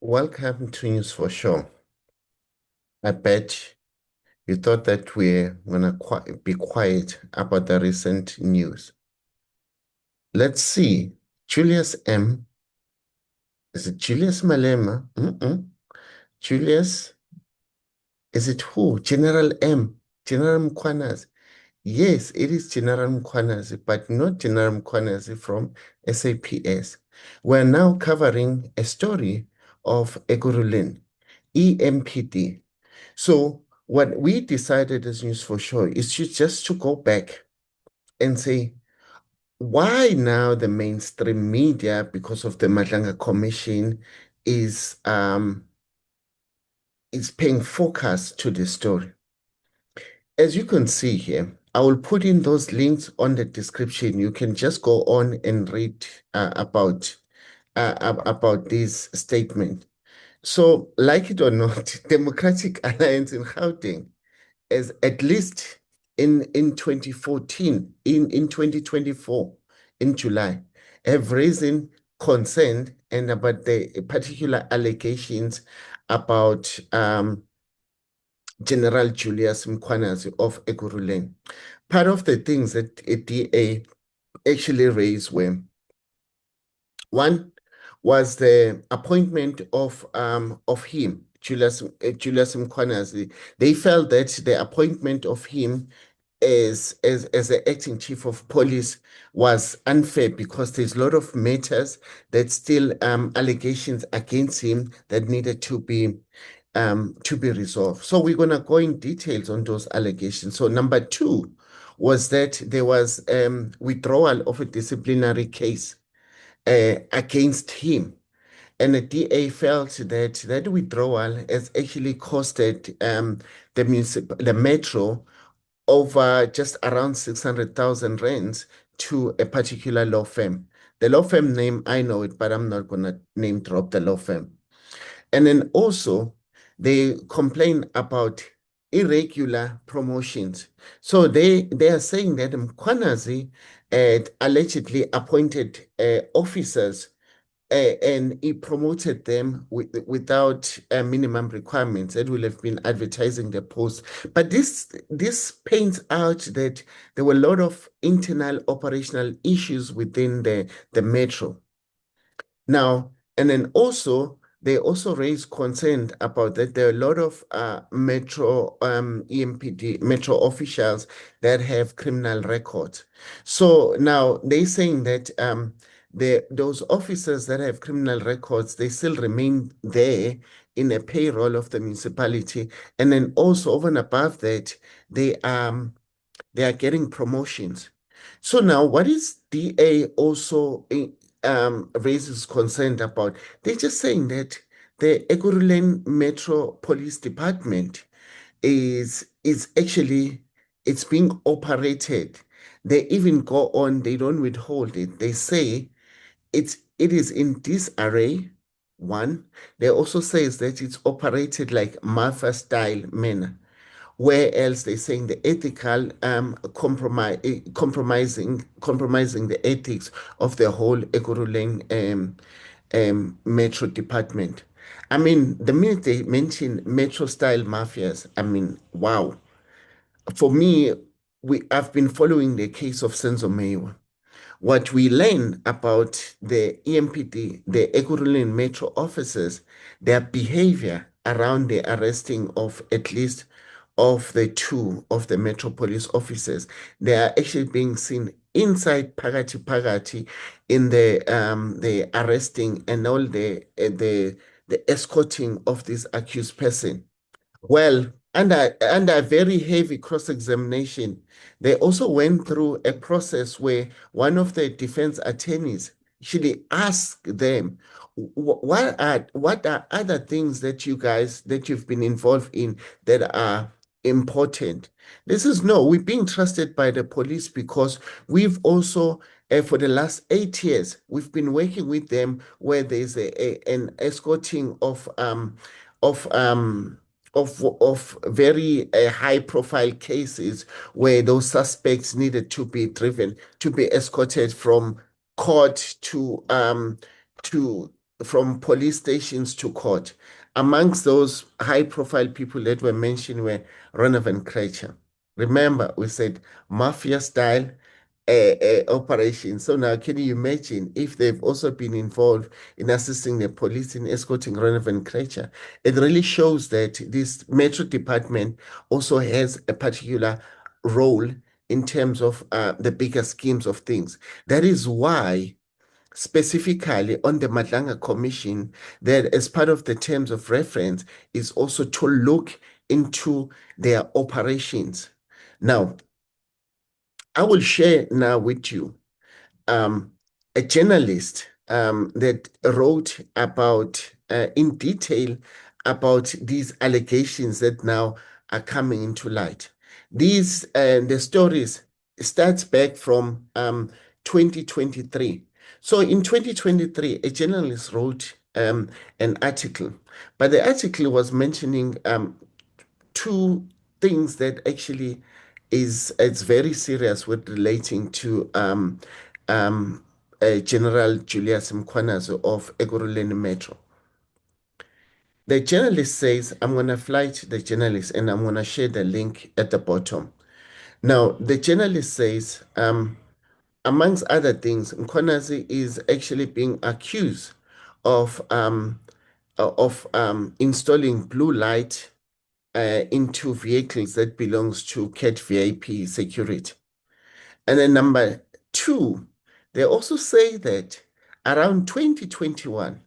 Welcome to News for Sure. I bet you thought that we're gonna be quiet about the recent news. Let's see. Julius M. Is it Julius Malema? Julius, is it who? General M. General Mkhwanazi. Yes, it is General Mkhwanazi, but not General Mkhwanazi from SAPS. We're now covering a story of Ekurhuleni, EMPD. So what we decided as News for Sure is just to go back and say, why now the mainstream media, because of the Madlanga Commission, is paying focus to the story. As you can see here, I will put in those links on the description. You can just go on and read about this statement. So, like it or not, Democratic Alliance in Gauteng, as at least in 2014, in 2024, in July, have raised concern and about the particular allegations about General Julius Mkhwanazi of Ekurhuleni. Part of the things that a DA actually raised were one was the appointment of him, Julius Mkhwanazi. They felt that the appointment of him as the acting chief of police was unfair because there's a lot of matters that still allegations against him that needed to be resolved. So we're gonna go in details on those allegations. So number two was that there was withdrawal of a disciplinary case against him. And the DA felt that that withdrawal has actually costed the metro over just around 600,000 rands to a particular law firm. The law firm name, I know it, but I'm not going to name drop the law firm. And then also, they complain about irregular promotions. So they are saying that Mkhwanazi had allegedly appointed officers and he promoted them without minimum requirements. That will have been advertising the post. But this paints out that there were a lot of internal operational issues within the metro. Now, and then also they also raised concern about that there are a lot of metro EMPD metro officials that have criminal records. So now they're saying that those officers that have criminal records, they still remain there in a payroll of the municipality. And then also over and above that, they are getting promotions. So now what is DA also raises concern about? They're just saying that the Ekurhuleni Metro Police Department is actually it's being operated. They even go on, they don't withhold it. They say it is in disarray. One, they also says that it's operated like mafia style manner, where else they're saying the ethical compromising the ethics of the whole Ekurhuleni metro department. I mean, the minute they mention metro style mafias, I mean, wow. For me, I've been following the case of Senzo Meyiwa. What we learn about the EMPD, the Ekurhuleni Metro officers, their behavior around the arresting of at least of the two of the Metro Police officers, they are actually being seen inside Phakathi in the arresting and all the escorting of this accused person. Well, under very heavy cross-examination, they also went through a process where one of the defense attorneys actually asked them, what are other things that you guys that you've been involved in that are important? This is no, we're being trusted by the police because we've also for the last 8 years, we've been working with them where there's an escorting of of very high profile cases where those suspects needed to be driven to be escorted from court to from police stations to court. Amongst those high-profile people that were mentioned were Renovan Krecher. Remember, we said mafia-style operation. So now, can you imagine if they've also been involved in assisting the police in escorting Renovan Krecher? It really shows that this Metro Department also has a particular role in terms of the bigger schemes of things. That is why specifically on the Madlanga Commission, that as part of the terms of reference is also to look into their operations. Now, I will share now with you um, a journalist that wrote about in detail about these allegations that now are coming into light. These the stories starts back from 2023. So in 2023, a journalist wrote an article, but the article was mentioning two things that actually is it's very serious with relating to General Julius Mkhwanazi of Ekurhuleni Metro. The journalist says, I'm going to fly to the journalist and I'm going to share the link at the bottom. Now, the journalist says, amongst other things, Mkhwanazi is actually being accused of installing blue light into vehicles that belongs to CAT VIP security. And then number two, they also say that around 2021,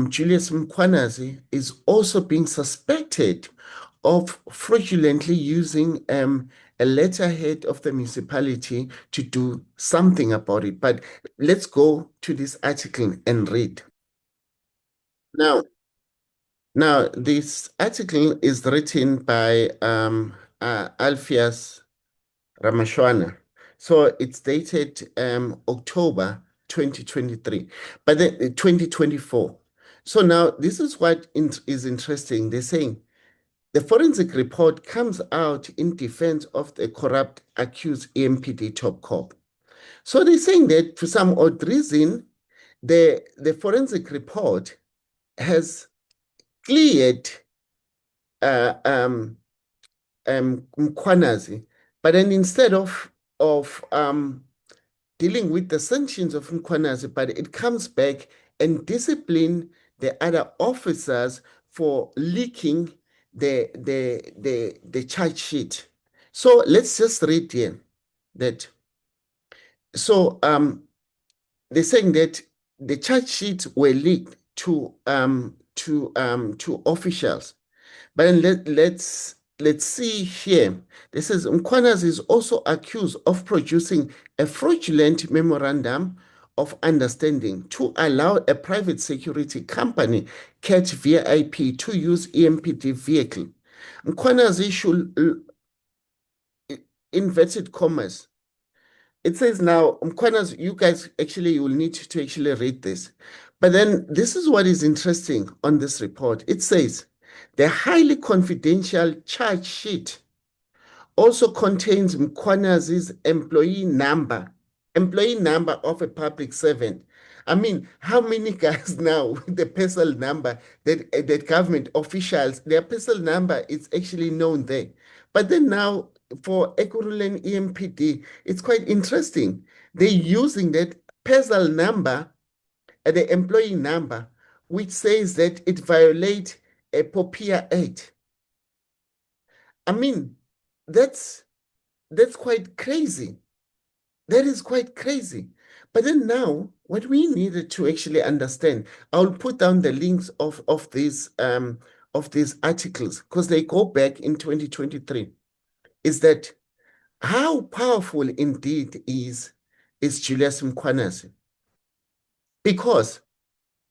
Julius Mkhwanazi is also being suspected of fraudulently using a letterhead of the municipality to do something about it. But let's go to this article and read. Now, this article is written by Alpheus Ramashwana. So it's dated October 2023, but then 2024. So now this is what is interesting. They're saying the forensic report comes out in defense of the corrupt accused EMPD top cop. So they're saying that for some odd reason, the forensic report has cleared Mkhwanazi, but then instead of dealing with the sanctions of Mkhwanazi, but it comes back and discipline the other officers for leaking the charge sheet. So let's just read here that. So they're saying that the charge sheets were leaked to officials. But then let's see here. This says Mkhwanazi is also accused of producing a fraudulent memorandum of understanding to allow a private security company, CAT VIP, to use EMPD vehicle. Mkhwanazi should, inverted commas, it says now, Mkhwanazi, you guys actually, you will need to actually read this. But then this is what is interesting on this report. It says, the highly confidential charge sheet also contains Mkhwanazi's employee number of a public servant. I mean, how many guys now with the personal number that government officials, their personal number is actually known there. But then now for Ekurhuleni EMPD, it's quite interesting. They're using that personal number, the employee number, which says that it violates a POPIA Act. I mean, that's quite crazy. That is quite crazy. But then now, what we needed to actually understand, I'll put down the links of these articles because they go back in 2023, is that how powerful indeed is Julius Mkhwanazi? Because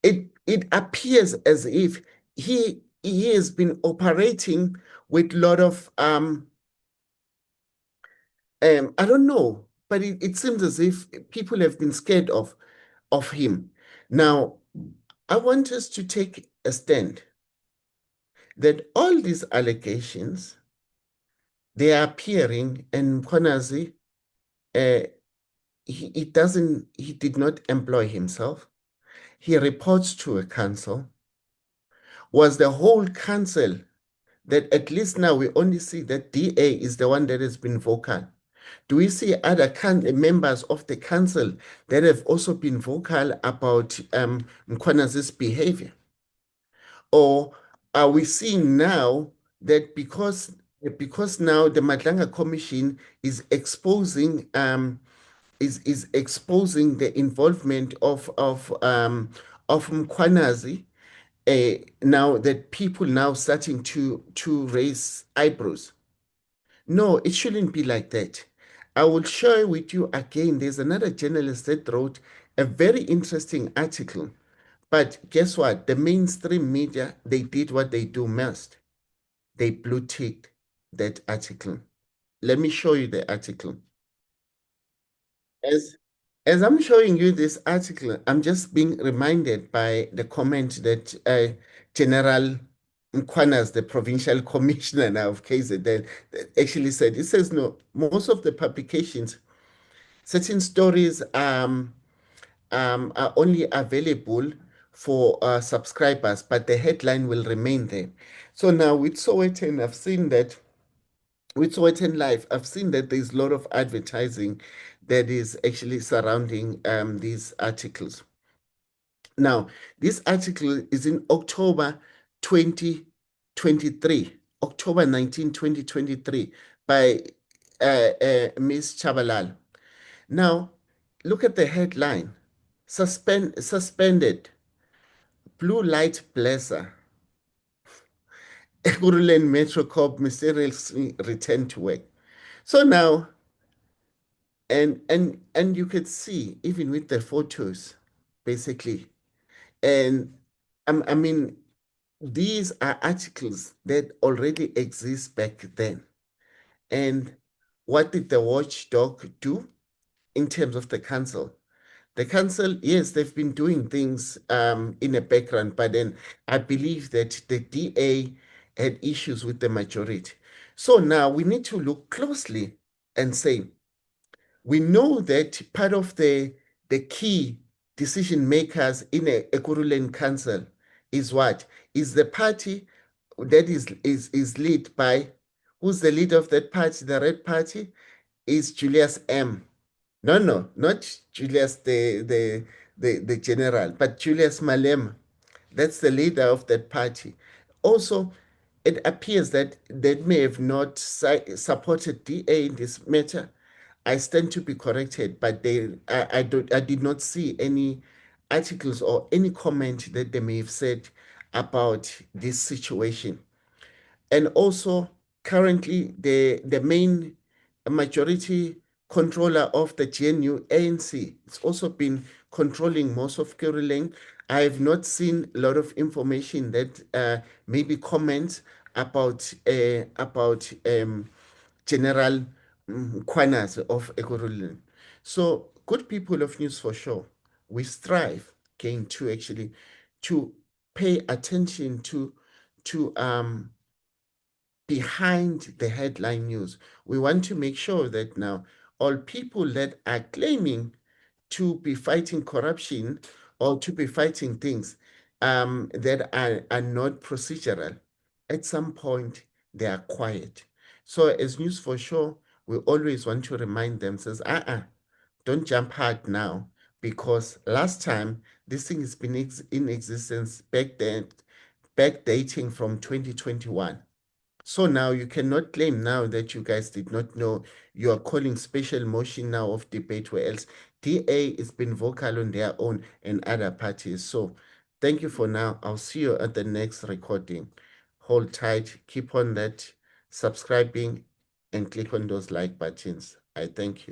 it appears as if he has been operating with a lot of I don't know, but it seems as if people have been scared of him. Now, I want us to take a stand that all these allegations, they are appearing, and Mkhwanazi, he did not employ himself. He reports to a council. Was the whole council that at least now we only see that DA is the one that has been vocal? Do we see other members of the council that have also been vocal about Mkwanazi's behavior? Or are we seeing now that because now the Madlanga Commission is exposing the involvement of Mkwanazi, now that people now starting to raise eyebrows? No, it shouldn't be like that. I will share with you again. There's another journalist that wrote a very interesting article. But guess what? The mainstream media, they did what they do best. They blue ticked that article. Let me show you the article. As as I'm showing you this article, I'm just being reminded by the comment that General Mkwanas, the provincial commissioner now of KZN, actually said. It says no, most of the publications, certain stories are only available for subscribers, but the headline will remain there. So now with Sowetan, I've seen that with Sowetan Live, I've seen that there's a lot of advertising that is actually surrounding these articles. Now, this article is in October 2023, October 19, 2023, by Ms. Chabalal. Now, look at the headline. Suspended. Blue light blesser. Ekurhuleni Metro Corp mysteriously returned to work. So now, and you could see even with the photos, basically, and I mean, these are articles that already exist back then. And what did the watchdog do in terms of the council? The council, yes, they've been doing things in the background, but then I believe that the DA had issues with the majority. So now we need to look closely and say, we know that part of the key decision makers in a Ekurhuleni council is what? Is the party that is led by, who's the leader of that party? The Red Party is Julius M. No, no, not Julius the general, but Julius Malema. That's the leader of that party. Also, it appears that they may have not supported DA in this matter. I stand to be corrected, but I did not see any articles or any comment that they may have said about this situation. And also, currently, the main majority controller of the GNU ANC, it's also been controlling most of Keruleng. I have not seen a lot of information that maybe comments about General Kwanas of Ekurhuleni. So, good people of News for Sure, we strive again to actually to pay attention to behind the headline news. We want to make sure that now all people that are claiming to be fighting corruption or to be fighting things that are not procedural, at some point they are quiet. So as News for Sure, we always want to remind them, says, don't jump hard now, because last time this thing has been in existence back then, backdating from 2021. So now you cannot claim now that you guys did not know. You are calling special motion now of debate, where else DA has been vocal on their own and other parties. So thank you for now. I'll see you at the next recording. Hold tight, keep on that subscribing, and click on those like buttons. I thank you.